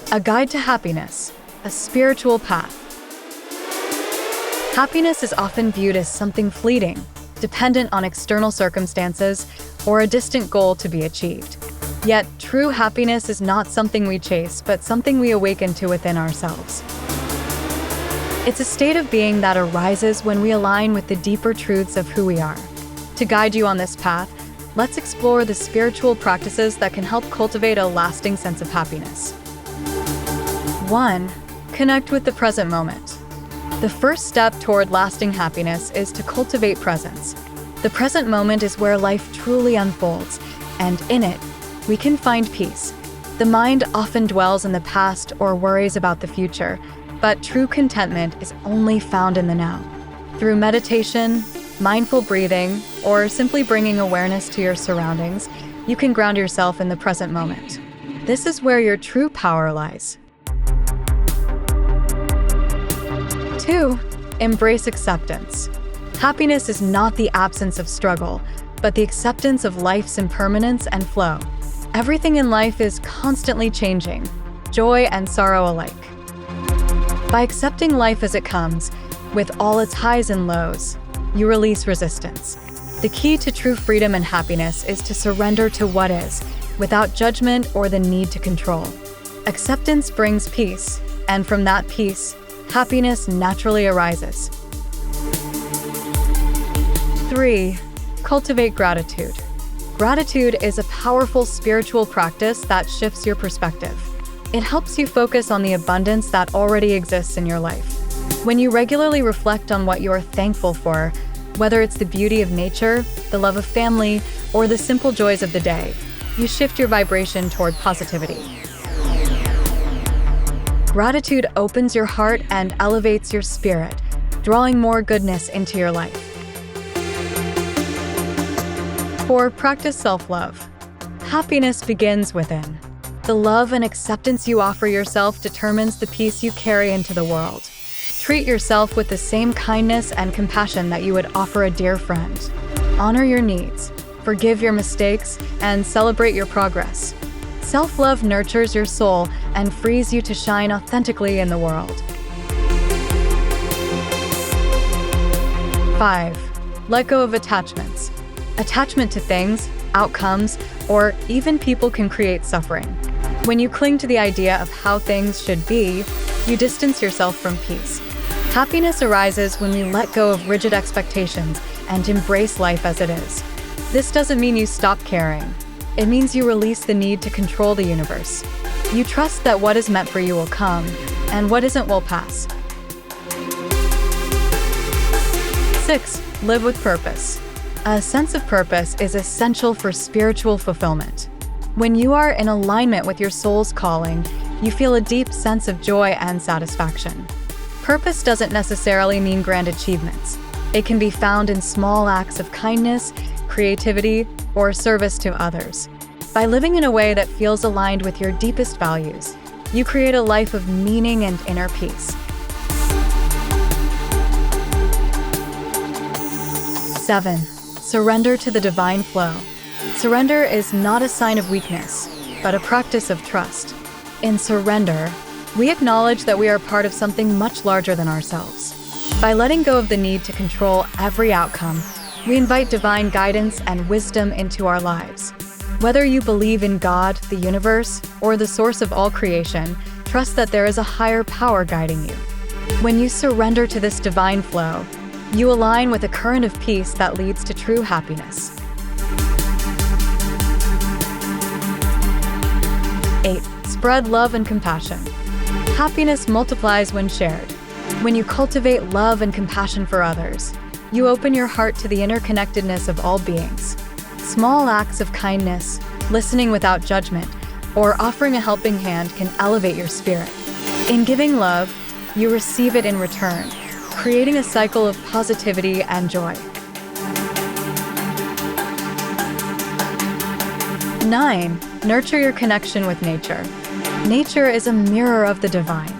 A guide to happiness, a spiritual path. Happiness is often viewed as something fleeting, dependent on external circumstances, or a distant goal to be achieved. Yet, true happiness is not something we chase, but something we awaken to within ourselves. It's a state of being that arises when we align with the deeper truths of who we are. To guide you on this path, let's explore the spiritual practices that can help cultivate a lasting sense of happiness. 1. Connect with the present moment. The first step toward lasting happiness is to cultivate presence. The present moment is where life truly unfolds, and in it, we can find peace. The mind often dwells in the past or worries about the future, but true contentment is only found in the now. Through meditation, mindful breathing, or simply bringing awareness to your surroundings, you can ground yourself in the present moment. This is where your true power lies. 2. Embrace acceptance. Happiness is not the absence of struggle, but the acceptance of life's impermanence and flow. Everything in life is constantly changing, joy and sorrow alike. By accepting life as it comes, with all its highs and lows, you release resistance. The key to true freedom and happiness is to surrender to what is, without judgment or the need to control. Acceptance brings peace, and from that peace, happiness naturally arises. 3. Cultivate gratitude. Gratitude is a powerful spiritual practice that shifts your perspective. It helps you focus on the abundance that already exists in your life. When you regularly reflect on what you are thankful for, whether it's the beauty of nature, the love of family, or the simple joys of the day, you shift your vibration toward positivity. Gratitude opens your heart and elevates your spirit, drawing more goodness into your life. 4. Practice self-love. Happiness begins within. The love and acceptance you offer yourself determines the peace you carry into the world. Treat yourself with the same kindness and compassion that you would offer a dear friend. Honor your needs, forgive your mistakes, and celebrate your progress. Self-love nurtures your soul and frees you to shine authentically in the world. 5. Let go of attachments. Attachment to things, outcomes, or even people can create suffering. When you cling to the idea of how things should be, you distance yourself from peace. Happiness arises when we let go of rigid expectations and embrace life as it is. This doesn't mean you stop caring. It means you release the need to control the universe. You trust that what is meant for you will come, and what isn't will pass. 6. Live with purpose. A sense of purpose is essential for spiritual fulfillment. When you are in alignment with your soul's calling, you feel a deep sense of joy and satisfaction. Purpose doesn't necessarily mean grand achievements. It can be found in small acts of kindness, creativity, or service to others. By living in a way that feels aligned with your deepest values, you create a life of meaning and inner peace. 7. Surrender to the divine flow. Surrender is not a sign of weakness, but a practice of trust. In surrender, we acknowledge that we are part of something much larger than ourselves. By letting go of the need to control every outcome, we invite divine guidance and wisdom into our lives. Whether you believe in God, the universe, or the source of all creation, trust that there is a higher power guiding you. When you surrender to this divine flow, you align with a current of peace that leads to true happiness. 8. Spread love and compassion. Happiness multiplies when shared. When you cultivate love and compassion for others, you open your heart to the interconnectedness of all beings. Small acts of kindness, listening without judgment, or offering a helping hand can elevate your spirit. In giving love, you receive it in return, creating a cycle of positivity and joy. 9. Nurture your connection with nature. Nature is a mirror of the divine.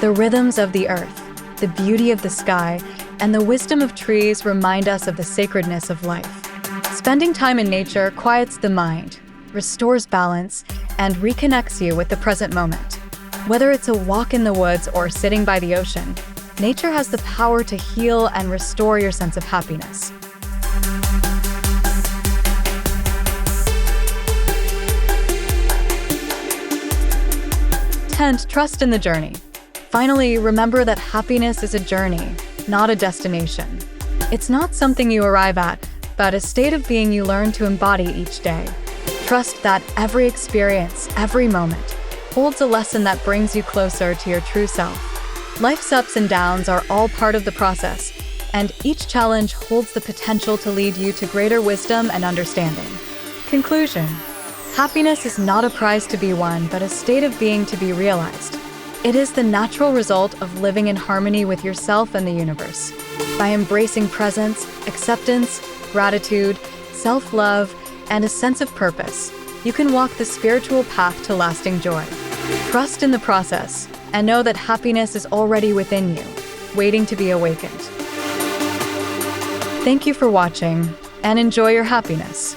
The rhythms of the earth, the beauty of the sky, and the wisdom of trees remind us of the sacredness of life. Spending time in nature quiets the mind, restores balance, and reconnects you with the present moment. Whether it's a walk in the woods or sitting by the ocean, nature has the power to heal and restore your sense of happiness. 10. Trust in the journey. Finally, remember that happiness is a journey, not a destination. It's not something you arrive at, but a state of being you learn to embody each day. Trust that every experience, every moment, holds a lesson that brings you closer to your true self. Life's ups and downs are all part of the process, and each challenge holds the potential to lead you to greater wisdom and understanding. Conclusion: happiness is not a prize to be won, but a state of being to be realized. It is the natural result of living in harmony with yourself and the universe. By embracing presence, acceptance, gratitude, self-love, and a sense of purpose, you can walk the spiritual path to lasting joy. Trust in the process, and know that happiness is already within you, waiting to be awakened. Thank you for watching, and enjoy your happiness.